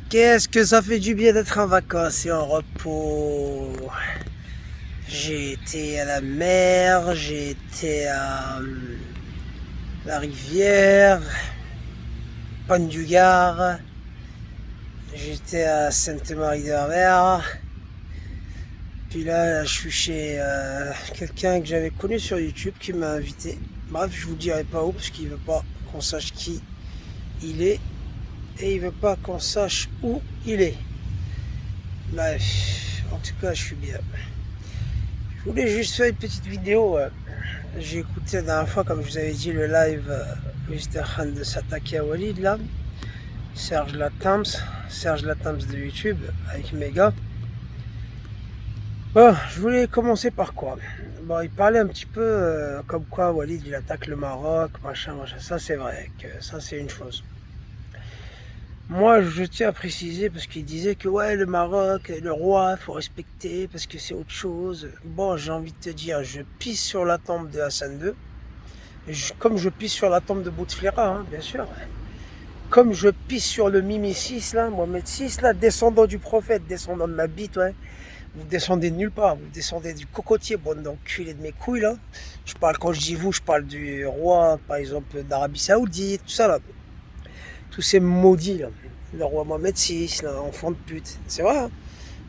Qu'est-ce que ça fait du bien d'être en vacances et en repos. J'ai été à la mer, j'ai été à la rivière, Pont du Gard, j'étais à Sainte-Marie-de-la-Mer. Puis là, je suis chez quelqu'un que j'avais connu sur YouTube qui m'a invité. Bref, je vous dirai pas où parce qu'il veut pas qu'on sache qui il est et il veut pas qu'on sache où il est. Bref, en tout cas, je suis bien. Je voulais juste faire une petite vidéo. J'ai écouté la dernière fois, comme je vous avais dit, le live où j'étais en train de s'attaquer à Walid là. Serge Latams de YouTube avec mes gars. Bon, je voulais commencer par quoi? Bon, il parlait un petit peu comme quoi Walid il attaque le Maroc, machin. Ça c'est vrai, que ça c'est une chose. Moi, je tiens à préciser parce qu'il disait que ouais, le Maroc, le roi, faut respecter parce que c'est autre chose. Bon, j'ai envie de te dire, je pisse sur la tombe de Hassan II, comme je pisse sur la tombe de Bouteflika, hein, bien sûr. Comme je pisse sur le Mimi VI, là, Mohamed VI, là, descendant du prophète, descendant de ma bite, ouais. Vous descendez de nulle part, vous descendez du cocotier, bande d'enculés de mes couilles, là. Je parle, quand je dis vous, je parle du roi, par exemple, d'Arabie Saoudite, tout ça, là. Tous ces maudits, là. Le roi Mohamed VI, là, enfant de pute. C'est vrai, hein.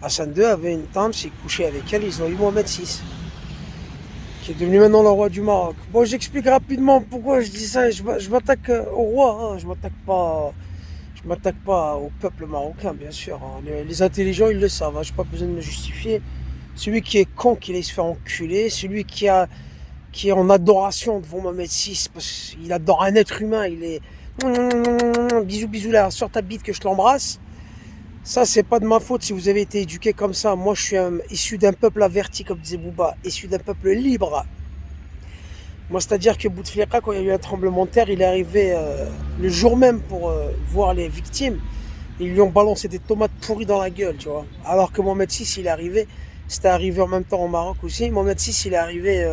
Hassan II avait une tante, s'est couché avec elle, ils ont eu Mohamed VI, qui est devenu maintenant le roi du Maroc. Bon, j'explique rapidement pourquoi je dis ça. Je m'attaque au roi, hein. Je m'attaque pas au peuple marocain, bien sûr, hein. Les intelligents, ils le savent, hein. Je n'ai pas besoin de me justifier. Celui qui est con, qu'il aille se faire enculer. Celui qui est en adoration devant Mohamed VI, parce qu'il adore un être humain, il est... Bisous, bisous là, sur ta bite que je l'embrasse. Ça, c'est pas de ma faute si vous avez été éduqué comme ça. Moi, je suis issu d'un peuple averti, comme disait Bouba, issu d'un peuple libre. Moi, c'est-à-dire que Bouteflika, quand il y a eu un tremblement de terre, il est arrivé le jour même pour voir les victimes. Ils lui ont balancé des tomates pourries dans la gueule, tu vois. Alors que Mohamed VI, il est arrivé, c'était arrivé en même temps au Maroc aussi. Mohamed VI, il est arrivé,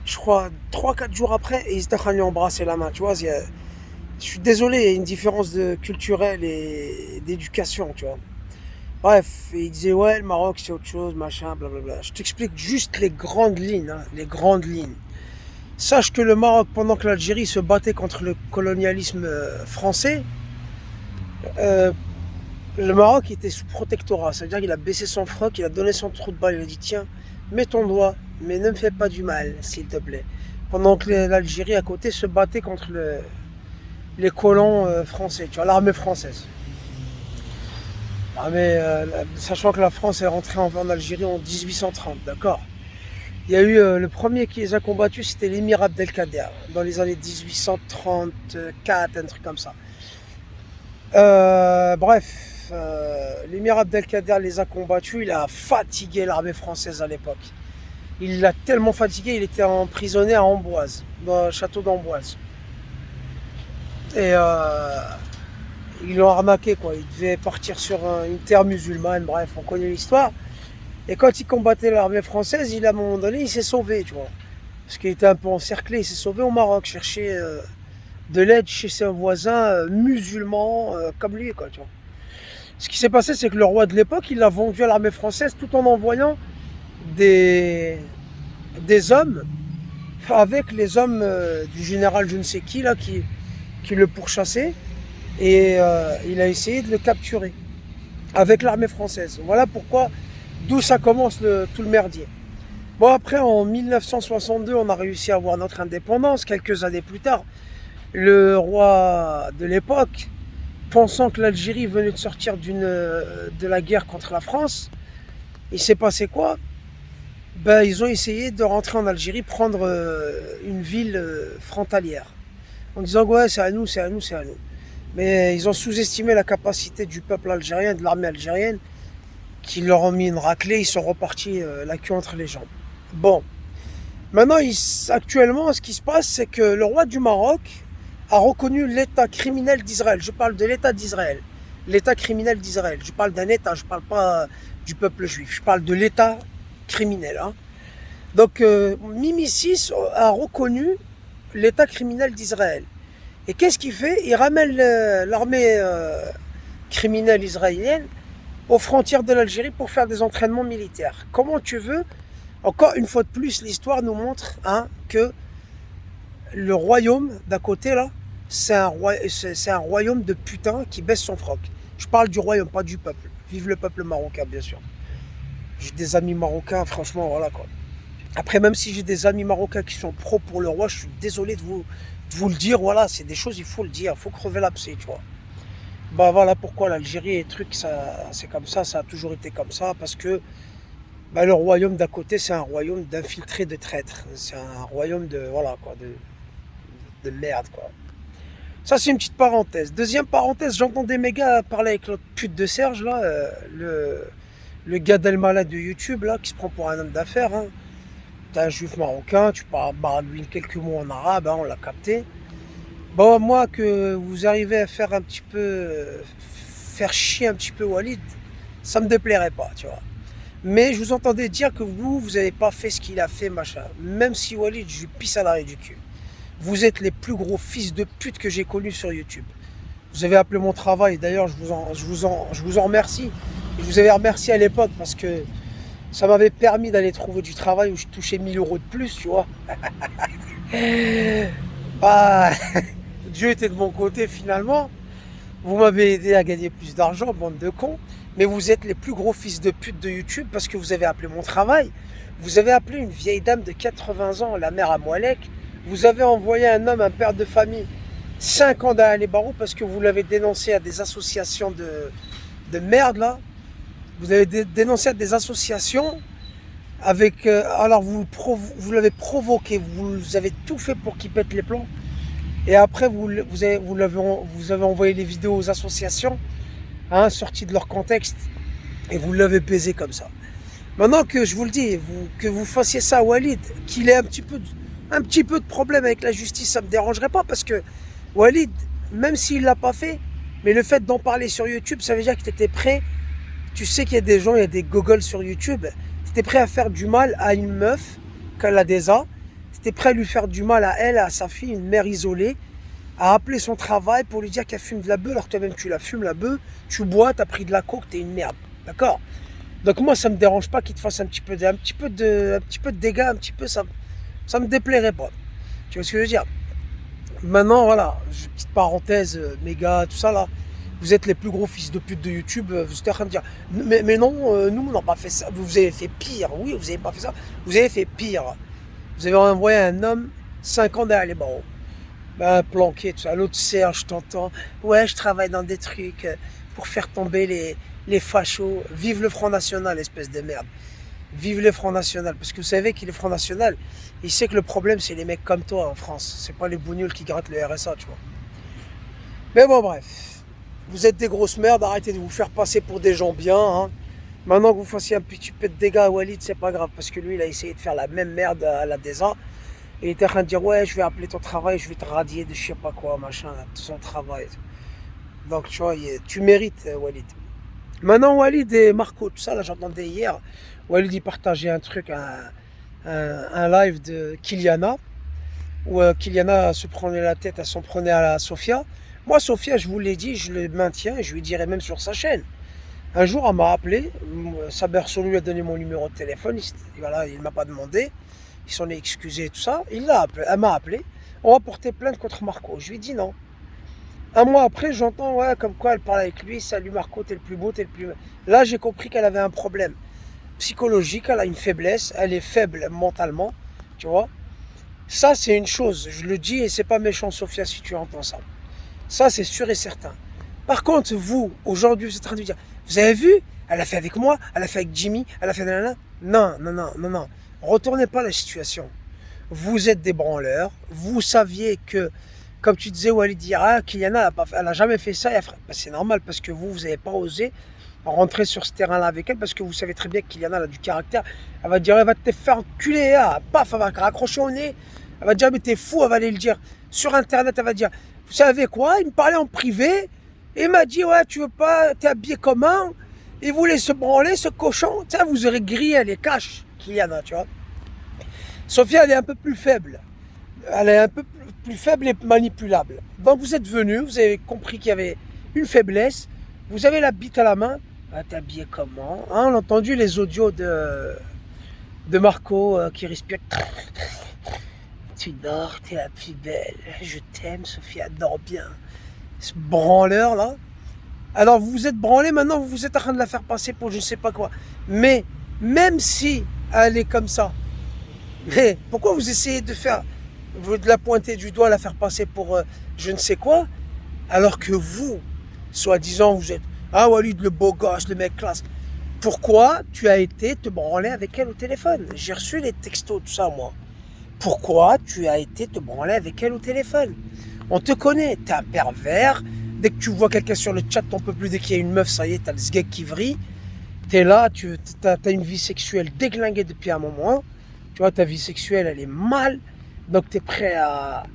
je crois, 3-4 jours après, et ils étaient en train de lui embrasser la main, tu vois. Je suis désolé, il y a une différence culturelle et d'éducation, tu vois. Bref, il disait, ouais, le Maroc, c'est autre chose, machin, blablabla. Je t'explique juste les grandes lignes, hein, les grandes lignes. Sache que le Maroc, pendant que l'Algérie se battait contre le colonialisme français, euh, le Maroc était sous protectorat. Ça veut dire qu'il a baissé son froc, il a donné son trou de balle, il a dit, tiens, mets ton doigt, mais ne me fais pas du mal, s'il te plaît. Pendant que l'Algérie, à côté, se battait contre les colons français, tu vois, l'armée française. Sachant que la France est rentrée en Algérie en 1830, d'accord. Il y a eu le premier qui les a combattus, c'était l'émir Abdelkader, dans les années 1834, un truc comme ça. L'émir Abdelkader les a combattus, il a fatigué l'armée française à l'époque. Il l'a tellement fatigué, il était emprisonné à Amboise, dans le château d'Amboise. Et ils l'ont arnaqué, quoi. Il devait partir sur une terre musulmane, bref, on connaît l'histoire. Et quand il combattait l'armée française, à un moment donné, il s'est sauvé, tu vois. Parce qu'il était un peu encerclé, il s'est sauvé au Maroc, chercher de l'aide chez ses voisins musulmans comme lui, quoi, tu vois. Ce qui s'est passé, c'est que le roi de l'époque, il l'a vendu à l'armée française tout en envoyant des hommes avec les hommes du général je ne sais qui, là, qui le pourchassaient. Et il a essayé de le capturer avec l'armée française. Voilà pourquoi, d'où ça commence tout le merdier. Bon, après, en 1962, on a réussi à avoir notre indépendance. Quelques années plus tard, le roi de l'époque, pensant que l'Algérie venait de sortir de la guerre contre la France, il s'est passé quoi? Ils ont essayé de rentrer en Algérie, prendre une ville frontalière, en disant ouais, c'est à nous, c'est à nous, c'est à nous. Mais ils ont sous-estimé la capacité du peuple algérien, de l'armée algérienne, qui leur ont mis une raclée, ils sont repartis la queue entre les jambes. Bon, maintenant, actuellement, ce qui se passe, c'est que le roi du Maroc a reconnu l'État criminel d'Israël. Je parle de l'État d'Israël, l'État criminel d'Israël. Je parle d'un État, je ne parle pas du peuple juif, je parle de l'État criminel. Hein. Donc, Mimi VI a reconnu l'État criminel d'Israël. Et qu'est-ce qu'il fait? Il ramène l'armée criminelle israélienne aux frontières de l'Algérie pour faire des entraînements militaires. Comment tu veux? Encore une fois de plus, l'histoire nous montre que le royaume d'à côté, là, c'est un royaume de putain qui baisse son froc. Je parle du royaume, pas du peuple. Vive le peuple marocain, bien sûr. J'ai des amis marocains, franchement, voilà quoi. Après, même si j'ai des amis marocains qui sont pro pour le roi, je suis désolé de vous le dire. Voilà, c'est des choses, il faut le dire. Il faut crever l'abcès, tu vois. Bah voilà pourquoi l'Algérie et trucs, c'est comme ça a toujours été comme ça. Parce que bah, le royaume d'à côté, c'est un royaume d'infiltrés, de traîtres. C'est un royaume voilà, quoi, de merde, quoi. Ça, c'est une petite parenthèse. Deuxième parenthèse, j'entendais mes gars parler avec l'autre pute de Serge, là, le gars d'El-Malade de YouTube, là, qui se prend pour un homme d'affaires. T'es un juif marocain, tu parles lui quelques mots en arabe, on l'a capté. Bon, moi, que vous arrivez à faire un petit peu, faire chier un petit peu Walid, ça me déplairait pas, tu vois. Mais je vous entendais dire que vous n'avez pas fait ce qu'il a fait, machin. Même si Walid, je lui pisse à l'arrêt du cul. Vous êtes les plus gros fils de pute que j'ai connus sur YouTube. Vous avez appelé mon travail, d'ailleurs, je vous en remercie. Je vous avais remercié à l'époque parce que ça m'avait permis d'aller trouver du travail où je touchais 1000 euros de plus, tu vois. Bah, Dieu était de mon côté finalement. Vous m'avez aidé à gagner plus d'argent, bande de cons. Mais vous êtes les plus gros fils de pute de YouTube parce que vous avez appelé mon travail. Vous avez appelé une vieille dame de 80 ans, la mère à Moualek. Vous avez envoyé un homme, un père de famille, 5 ans derrière les barreaux parce que vous l'avez dénoncé à des associations de merde, là. Vous avez dénoncé à des associations avec... alors vous l'avez provoqué, vous avez tout fait pour qu'il pète les plombs. Et après, vous avez envoyé les vidéos aux associations, sorties de leur contexte, et vous l'avez baisé comme ça. Maintenant que je vous le dis, que vous fassiez ça à Walid, qu'il ait un petit peu de problème avec la justice, ça ne me dérangerait pas, parce que Walid, même s'il ne l'a pas fait, mais le fait d'en parler sur YouTube, ça veut dire que tu étais prêt. Tu sais qu'il y a des gens, il y a des gogoles sur YouTube, tu étais prêt à faire du mal à une meuf, qu'elle a déjà, tu étais prêt à lui faire du mal à elle, à sa fille, une mère isolée, à appeler son travail pour lui dire qu'elle fume de la beuh, alors que toi-même tu la fumes la beuh, tu bois, tu as pris de la coke, t'es une merde, d'accord? Donc moi ça me dérange pas qu'il te fasse un petit peu de dégâts, un petit peu, ça me déplairait pas. Tu vois ce que je veux dire? Maintenant voilà, petite parenthèse, mes gars, tout ça là, vous êtes les plus gros fils de pute de YouTube, vous êtes en train de dire, mais non, nous on n'a pas fait ça, vous avez fait pire, oui vous avez pas fait ça, vous avez fait pire. Vous avez envoyé un homme 5 ans derrière les barreaux. Ben, planqué, tout ça. L'autre Serge, je t'entends. Ouais, je travaille dans des trucs pour faire tomber les fachos. Vive le Front National, espèce de merde. Vive le Front National. Parce que vous savez qu'il est Front National, il sait que le problème, c'est les mecs comme toi en France. C'est pas les bougnoules qui grattent le RSA, tu vois. Mais bon, bref. Vous êtes des grosses merdes, arrêtez de vous faire passer pour des gens bien. Maintenant que vous fassiez un petit peu de dégâts à Walid, c'est pas grave. Parce que lui, il a essayé de faire la même merde à la DESA. Et il était en train de dire, ouais, je vais appeler ton travail, je vais te radier de je sais pas quoi, machin, de son travail. Donc, tu vois, tu mérites, Walid. Maintenant, Walid et Marco, tout ça, là, j'entendais hier, Walid, il partageait un truc, un live de Kyliana, où Kyliana se prenait la tête, elle s'en prenait à la Sofia. Moi, Sofia, je vous l'ai dit, je le maintiens, et je lui dirai même sur sa chaîne. Un jour, elle m'a appelé, Saber Solo lui a donné mon numéro de téléphone, voilà, il ne m'a pas demandé. Il s'en est excusé et tout ça. Elle m'a appelé. On va porter plainte contre Marco. Je lui ai dit non. Un mois après, j'entends, ouais, comme quoi elle parle avec lui. Salut Marco, t'es le plus beau, t'es le plus... Là, j'ai compris qu'elle avait un problème psychologique. Elle a une faiblesse. Elle est faible mentalement. Tu vois. Ça, c'est une chose. Je le dis et c'est pas méchant, Sophia, si tu entends ça. Ça, c'est sûr et certain. Par contre, vous, aujourd'hui, vous êtes en train de dire, vous avez vu? Elle a fait avec moi. Elle a fait avec Jimmy. Elle a fait... Non. Retournez pas la situation. Vous êtes des branleurs. Vous saviez que, comme tu disais, Walid dira, Kyliana, elle n'a jamais fait ça. Ben, c'est normal parce que vous n'avez pas osé rentrer sur ce terrain-là avec elle parce que vous savez très bien que Kyliana elle a du caractère. Elle va dire, elle va te faire enculer. Paf, elle va raccrocher au nez. Elle va dire, mais t'es fou. Elle va aller le dire sur Internet. Elle va dire, vous savez quoi? Il me parlait en privé. Et il m'a dit, ouais, tu veux pas, t'es habillé comment? Il voulait se branler, ce cochon. Tu sais, vous aurez grillé les caches. Kyliana, tu vois. Sophia, elle est un peu plus faible. Elle est un peu plus faible et manipulable. Donc vous êtes venu, vous avez compris qu'il y avait une faiblesse. Vous avez la bite à la main, ah, t'es habillé comment, hein, on a entendu les audios de Marco qui respire. Tu dors, t'es la plus belle, je t'aime, Sophia, dors bien. Ce branleur là. Alors vous vous êtes branlé, maintenant vous êtes en train de la faire passer pour je ne sais pas quoi. Mais même si elle est comme ça, mais pourquoi vous essayez de la pointer du doigt, la faire passer pour je ne sais quoi, alors que vous, soi-disant, vous êtes ah Walid le beau gosse, le mec classe. Pourquoi tu as été te branler avec elle au téléphone? J'ai reçu les textos, tout ça moi. Pourquoi tu as été te branler avec elle au téléphone? On te connaît, t'es un pervers. Dès que tu vois quelqu'un sur le chat, t'en peux plus. Dès qu'il y a une meuf, ça y est, t'as le sgeg qui vrille. T'es là, t'as une vie sexuelle déglinguée depuis un moment. Tu vois, ta vie sexuelle, elle est mal. Donc t'es prêt à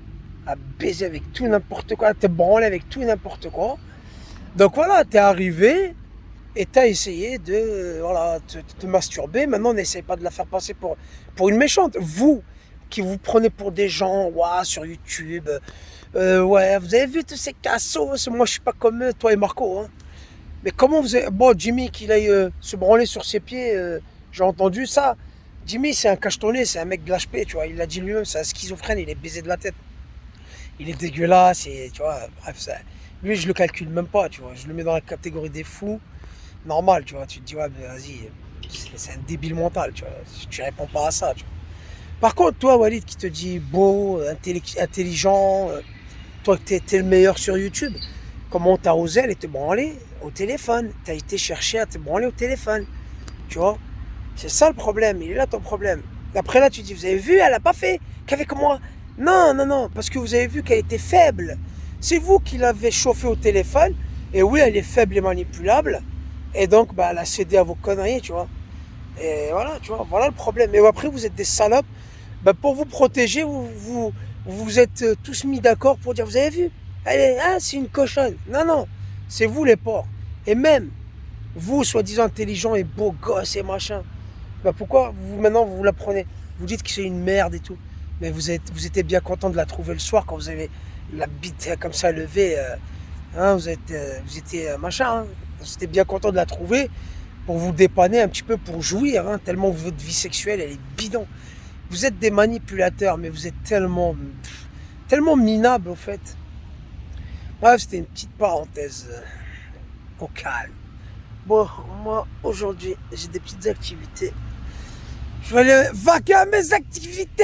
baiser avec tout n'importe quoi, à te branler avec tout n'importe quoi. Donc voilà, t'es arrivé et t'as essayé de voilà, te masturber. Maintenant, on n'essaye pas de la faire passer pour une méchante. Vous, qui vous prenez pour des gens sur YouTube, ouais, vous avez vu tous ces cassos, moi je suis pas comme eux, toi et Marco. Hein. Mais comment vous avez... Bon, Jimmy, qu'il aille se branler sur ses pieds, j'ai entendu ça. Jimmy, c'est un cachetonné, c'est un mec de l'HP, tu vois. Il l'a dit lui-même, c'est un schizophrène, il est baisé de la tête. Il est dégueulasse, et tu vois, bref, ça... Lui, je le calcule même pas, tu vois. Je le mets dans la catégorie des fous. Normal, tu vois. Tu te dis, ouais, mais vas-y, c'est un débile mental, tu vois. Tu réponds pas à ça, tu vois. Par contre, toi, Walid, qui te dit beau, intelligent, toi, t'es le meilleur sur YouTube, comment t'as osé aller te branler au téléphone? T'as été chercher à te branler au téléphone, tu vois? C'est ça le problème, il est là ton problème. Après là, tu dis, vous avez vu, elle a pas fait qu'avec moi. Non, non, non, parce que vous avez vu qu'elle était faible. C'est vous qui l'avez chauffée au téléphone, et oui, elle est faible et manipulable, et donc, bah, elle a cédé à vos conneries, tu vois? Et voilà, tu vois, voilà le problème. Et après, vous êtes des salopes. Ben, pour vous protéger, vous êtes tous mis d'accord pour dire, vous avez vu, c'est une cochonne. Non, non, c'est vous les porcs. Et même, vous, soi-disant intelligent et beau gosse et machin, ben pourquoi maintenant vous la prenez? Vous dites que c'est une merde et tout. Mais vous étiez bien content de la trouver le soir quand vous avez la bite comme ça levée. Hein, vous étiez machin. Hein, vous étiez bien content de la trouver pour vous dépanner un petit peu, pour jouir, hein, tellement votre vie sexuelle, elle est bidon. Vous êtes des manipulateurs, mais vous êtes tellement minables, au fait. Bref, c'était une petite parenthèse au calme. Bon, moi, aujourd'hui, j'ai des petites activités. Je vais aller vaquer à mes activités.